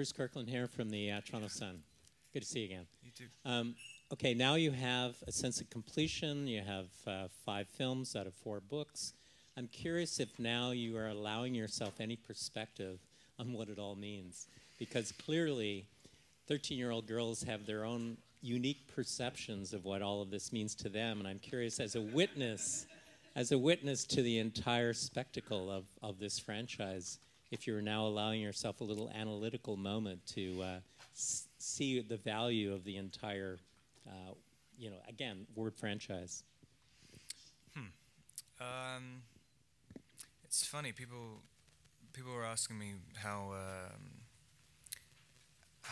Bruce Kirkland here from the Toronto Sun. Good to see you again. You too. Okay, now you have a sense of completion. You have 5 films out of 4 books. I'm curious if now you are allowing yourself any perspective on what it all means. Because clearly, 13-year-old girls have their own unique perceptions of what all of this means to them. And I'm curious, as a witness to the entire spectacle of this franchise, if you're now allowing yourself a little analytical moment to see the value of the entire, again, word franchise. It's funny. People were asking me how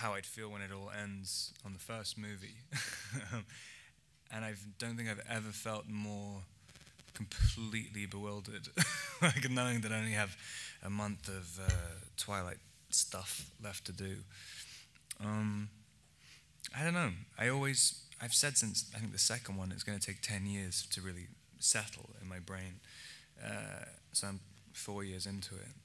I'd feel when it all ends on the first movie, and I don't think I've ever felt more completely bewildered, like knowing that I only have a month of Twilight stuff left to do. I don't know. I've said since I think the second one it's going to take 10 years to really settle in my brain. So I'm 4 years into it.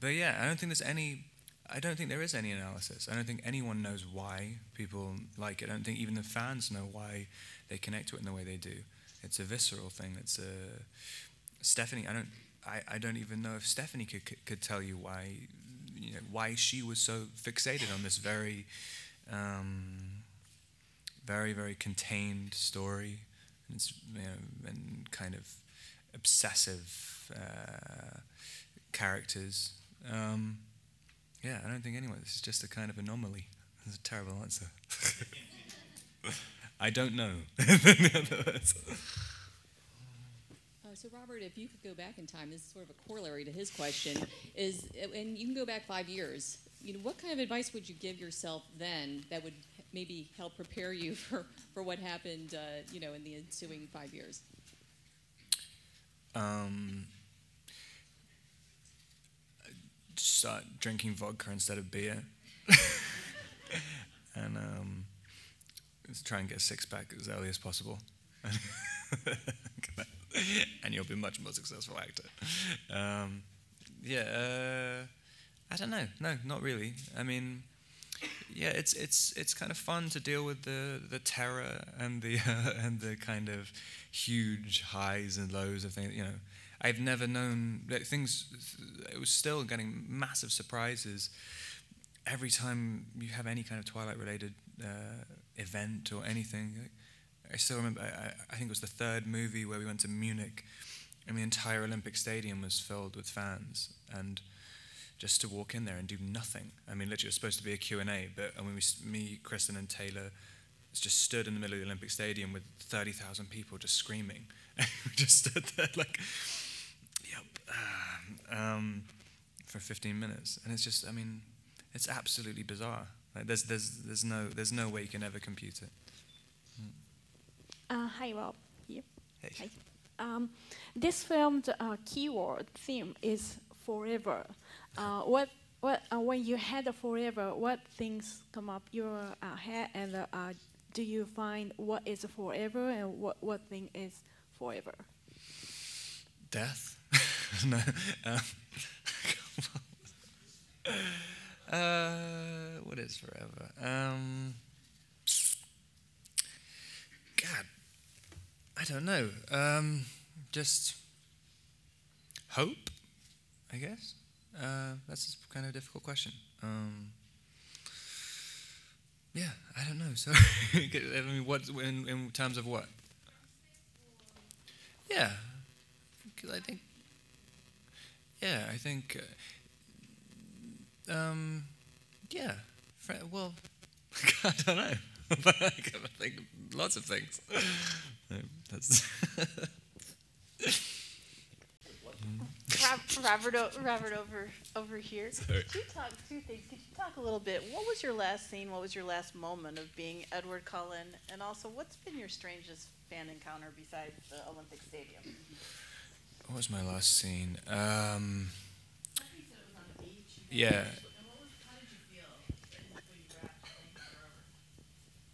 But yeah, I don't think there is any analysis. I don't think anyone knows why people like it. I don't think even the fans know why they connect to it in the way they do. It's a visceral thing. It's Stephenie. I don't even know if Stephenie could tell you why she was so fixated on this very, very, very contained story. And it's and kind of obsessive characters. Yeah, I don't think anyone. This is just a kind of anomaly. That's a terrible answer. I don't know. So Robert, if you could go back in time, this is sort of a corollary to his question, and you can go back 5 years. What kind of advice would you give yourself then that would maybe help prepare you for what happened, in the ensuing 5 years? Start drinking vodka instead of beer, and try and get a 6-pack as early as possible, and you'll be a much more successful actor. I don't know. No, not really. I mean, yeah, it's kind of fun to deal with the terror and the kind of huge highs and lows of things. I've never known things. It was still getting massive surprises every time you have any kind of Twilight-related event or anything. I still remember. I think it was the 3rd movie where we went to Munich, and the entire Olympic Stadium was filled with fans, and just to walk in there and do nothing. I mean, literally, it was supposed to be a Q&A, but me, Kristen, and Taylor just stood in the middle of the Olympic Stadium with 30,000 people just screaming. We just stood there like, for 15 minutes, and it's just, I mean, it's absolutely bizarre. Like, there's no way you can ever compute it. Hi, Rob. Here. Hey. Hi. This film's keyword theme is forever. When you had a forever, what things come up your head, and do you find what is forever and what thing is forever? Death. No. What is forever? God, I don't know. Just hope, I guess. That's kind of a difficult question. Yeah, I don't know. So, I mean, what in terms of what? Yeah, because I think. Yeah, I think. Yeah. Well, I don't know. I think lots of things. No, that's. Robert over here. Sorry. Could you talk 2 things? Could you talk a little bit? What was your last scene? What was your last moment of being Edward Cullen? And also, what's been your strangest fan encounter besides the Olympic Stadium? What was my last scene? I think you said it was on the beach. Yeah. How did you feel when you wrapped things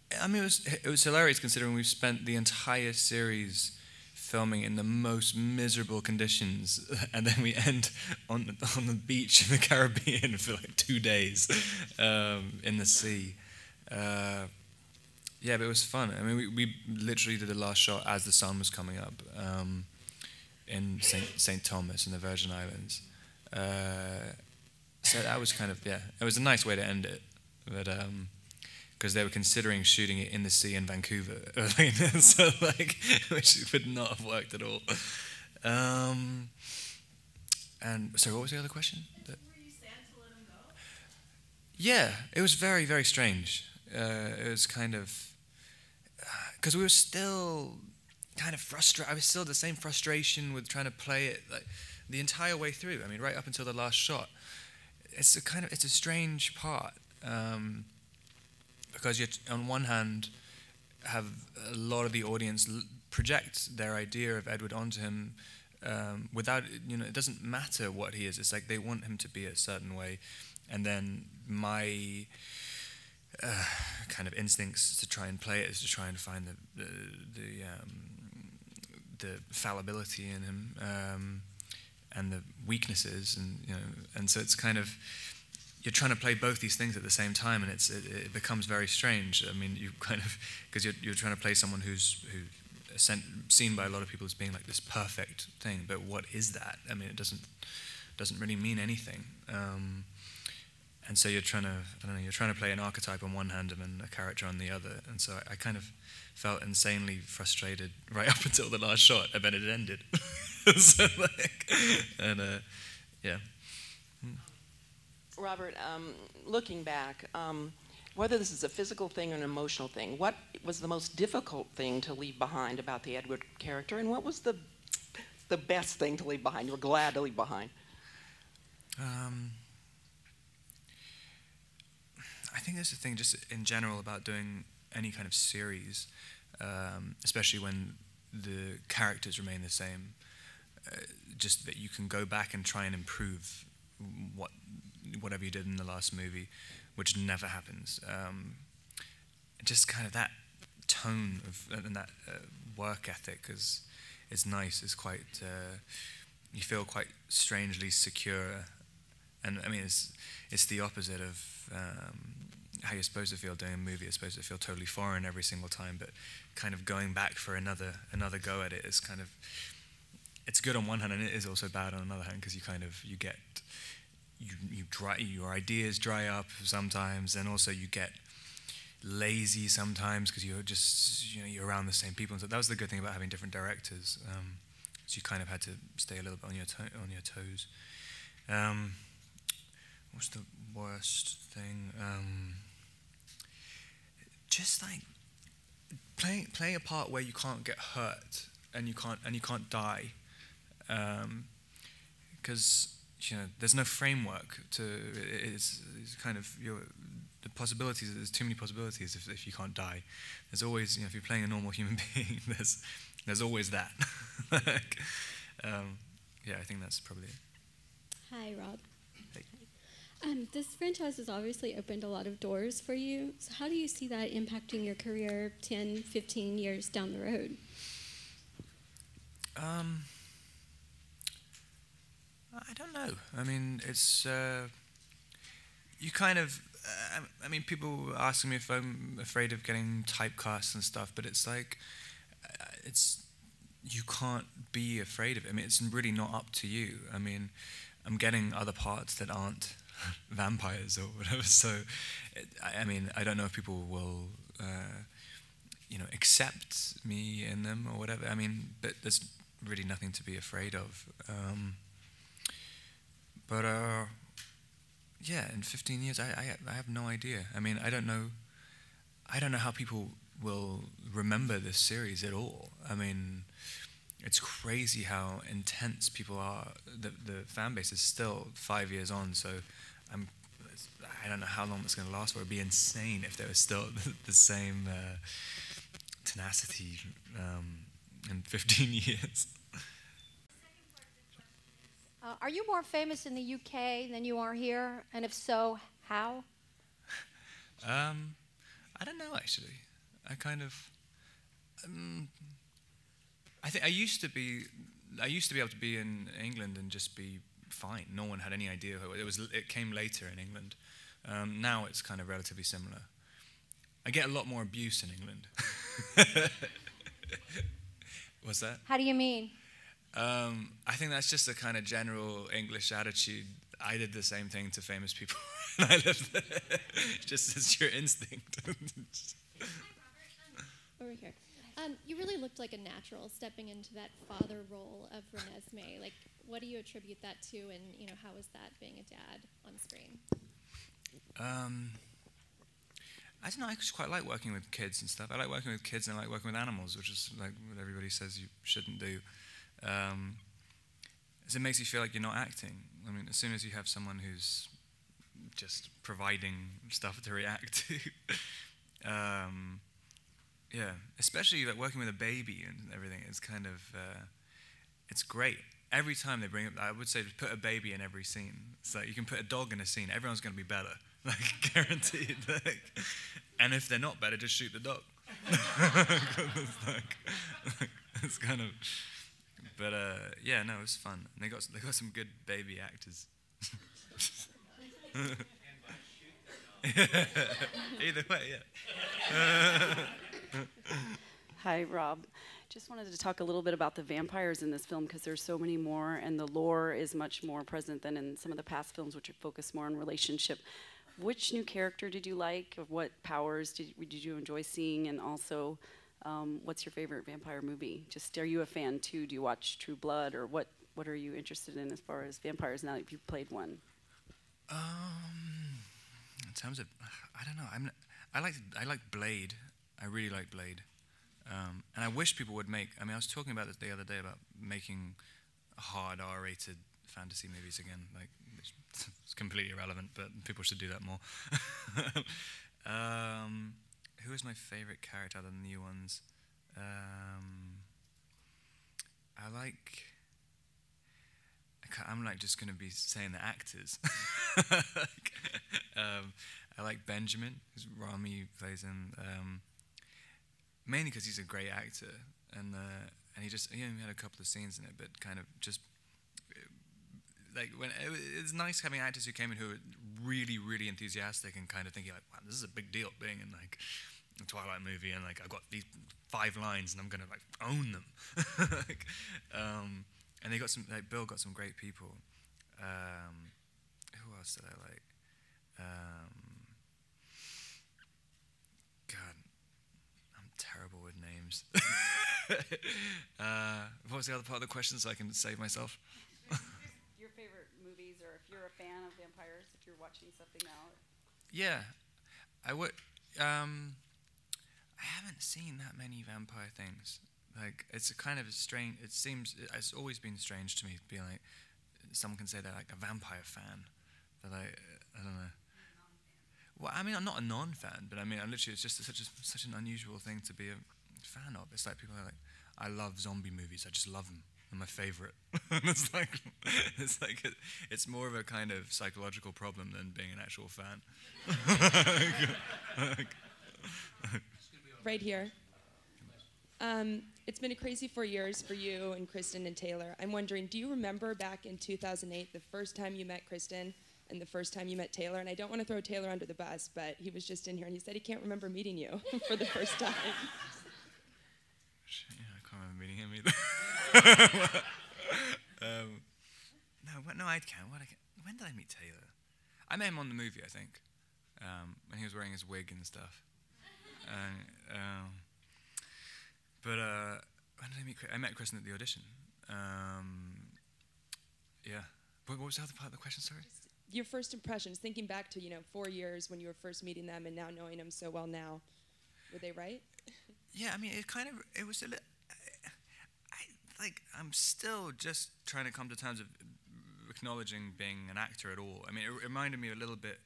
forever? I mean, it was hilarious considering we've spent the entire series filming in the most miserable conditions, and then we end on the beach in the Caribbean for like 2 days in the sea. Yeah, but it was fun. I mean, we literally did the last shot as the sun was coming up in St. Thomas in the Virgin Islands. So that was kind of, yeah, it was a nice way to end it. But because they were considering shooting it in the sea in Vancouver, so like, which would not have worked at all. And so, what was the other question? Were you sad to let him go? Yeah, it was very, very strange. It was kind of because we were still kind of frustrated. I was still the same frustration with trying to play it like the entire way through. I mean, right up until the last shot. It's a strange part. Because you, on one hand, have a lot of the audience project their idea of Edward onto him without, it doesn't matter what he is. It's like they want him to be a certain way, and then my kind of instincts to try and play it is to try and find the fallibility in him and the weaknesses, and so it's kind of. You're trying to play both these things at the same time, and it becomes very strange. I mean, you kind of because you're trying to play someone who's seen by a lot of people as being like this perfect thing, but what is that? I mean, it doesn't really mean anything. And so you're trying to play an archetype on one hand and then a character on the other. And so I kind of felt insanely frustrated right up until the last shot, and then it ended. So yeah. Robert, looking back, whether this is a physical thing or an emotional thing, what was the most difficult thing to leave behind about the Edward character, and what was the best thing to leave behind, you were glad to leave behind? I think that's the thing just in general about doing any kind of series, especially when the characters remain the same, just that you can go back and try and improve whatever you did in the last movie, which never happens. Just kind of that tone and that work ethic is nice. It's quite you feel quite strangely secure, and I mean it's the opposite of how you're supposed to feel doing a movie. You're supposed to feel totally foreign every single time, but kind of going back for another go at it is kind of, it's good on one hand and it is also bad on another hand, because you get your ideas dry up sometimes, and also you get lazy sometimes because you're just you're around the same people. And so that was the good thing about having different directors. So you kind of had to stay a little bit on your toes. What's the worst thing? Just like playing a part where you can't get hurt and you can't die, because there's no framework to it's kind of the possibilities. There's too many possibilities if you can't die. There's always if you're playing a normal human being, there's always that. Yeah, I think that's probably it. Hi, Rob. Hey. This franchise has obviously opened a lot of doors for you. So how do you see that impacting your career 10, 15 years down the road? I don't know. I mean, it's you kind of. I mean, people ask me if I'm afraid of getting typecast and stuff, but it's like you can't be afraid of it. I mean, it's really not up to you. I mean, I'm getting other parts that aren't vampires or whatever. So, I mean, I don't know if people will, accept me in them or whatever. I mean, but there's really nothing to be afraid of. But yeah, in 15 years, I have no idea. I mean, I don't know how people will remember this series at all. I mean, it's crazy how intense people are. The fan base is still 5 years on, so I don't know how long it's going to last for. It'd be insane if there was still the same tenacity in 15 years. Are you more famous in the UK than you are here? And if so, how? I don't know, actually. I kind of... I think I used to be able to be in England and just be fine. No one had any idea who it came later in England. Now it's kind of relatively similar. I get a lot more abuse in England. What's that? How do you mean? I think that's just a kind of general English attitude. I did the same thing to famous people when I lived there. Just as your instinct. Over here. You really looked like a natural stepping into that father role of Renesmee. Like, what do you attribute that to, and how was that being a dad on screen? I don't know. I just quite like working with kids and stuff. I like working with kids and I like working with animals, which is like what everybody says you shouldn't do. It makes you feel like you're not acting. I mean, as soon as you have someone who's just providing stuff to react to, yeah, especially like working with a baby and everything, it's kind of, it's great. Every time they bring up, I would say just put a baby in every scene. It's like you can put a dog in a scene, everyone's going to be better, like guaranteed. And if they're not better, just shoot the dog. It's kind of, but yeah, no, it was fun. And they got some good baby actors. Either way, yeah. Hi, Rob. Just wanted to talk a little bit about the vampires in this film because there's so many more, and the lore is much more present than in some of the past films, which are focused more on relationship. Which new character did you like? Or what powers did you enjoy seeing? And also, what's your favorite vampire movie? Just, are you a fan too? Do you watch True Blood, or what are you interested in as far as vampires now that you've played one? In terms of, I don't know. I like Blade. I really like Blade. And I wish people would make, I mean, I was talking about this the other day about making hard R-rated fantasy movies again. Like, it's completely irrelevant, but people should do that more. Who is my favorite character out of the new ones? I'm like just going to be saying the actors. I like Benjamin, who's Rami plays in. Mainly because he's a great actor, and he only had a couple of scenes in it, but kind of just like it's nice having actors who came in who were really, really enthusiastic and kind of thinking like, wow, this is a big deal being in like a Twilight movie, and like I've got these 5 lines and I'm gonna like own them. And they got some, like Bill got some great people. Who else did I like? God, I'm terrible with names. What was the other part of the question so I can save myself? Your favorite movies, or if you're a fan of vampires, if you're watching something now. Yeah, I would. I haven't seen that many vampire things. Like, it's a kind of a strange. It's always been strange to me being like, someone can say they're like a vampire fan, but I don't know. Well, I mean, I'm not a non-fan, but I mean, literally, it's just such an unusual thing to be a fan of. It's like people are like, I love zombie movies. I just love them. They're my favorite. It's more of a kind of psychological problem than being an actual fan. Right here. It's been a crazy 4 years for you and Kristen and Taylor. I'm wondering, do you remember back in 2008, the first time you met Kristen and the first time you met Taylor? And I don't want to throw Taylor under the bus, but he was just in here and he said he can't remember meeting you for the first time. Yeah, I can't remember meeting him either. No, I can't. When did I meet Taylor? I met him on the movie, I think, when he was wearing his wig and stuff. But when did I meet Kristen? I met Kristen at the audition. Yeah. What was the other part of the question, sorry? Just your first impressions, thinking back to, 4 years when you were first meeting them and now knowing them so well now. Were they right? Yeah, I mean, it was a little, I'm still just trying to come to terms of acknowledging being an actor at all. I mean, it reminded me a little bit,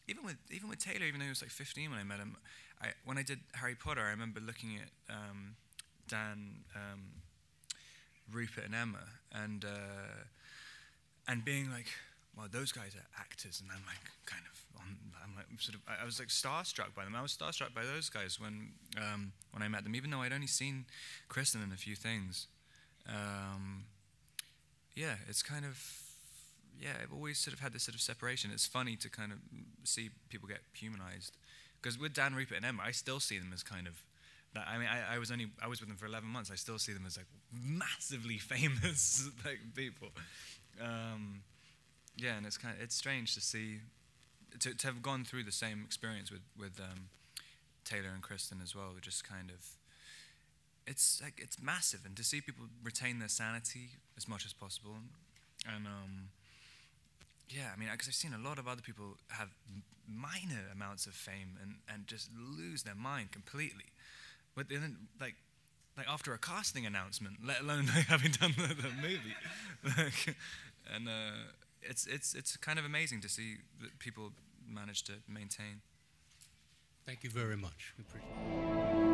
even with Taylor, even though he was like 15 when I met him, when I did Harry Potter, I remember looking at Dan, Rupert and Emma, and being like, well, those guys are actors, and I'm like, I was like starstruck by them. I was starstruck by those guys when I met them, even though I'd only seen Kristen in a few things. Yeah, it's kind of, I've always sort of had this sort of separation. It's funny to kind of see people get humanized, because with Dan, Rupert, and Emma, I still see them as kind of, I mean, I was with them for 11 months. I still see them as like massively famous like people. Yeah, and it's strange to see, to have gone through the same experience with Taylor and Kristen as well. Just kind of, it's massive, and to see people retain their sanity as much as possible, and yeah, I mean, because I've seen a lot of other people have minor amounts of fame and just lose their mind completely, but then like after a casting announcement, let alone like, having done the movie, and it's kind of amazing to see that people manage to maintain. Thank you very much. We appreciate it.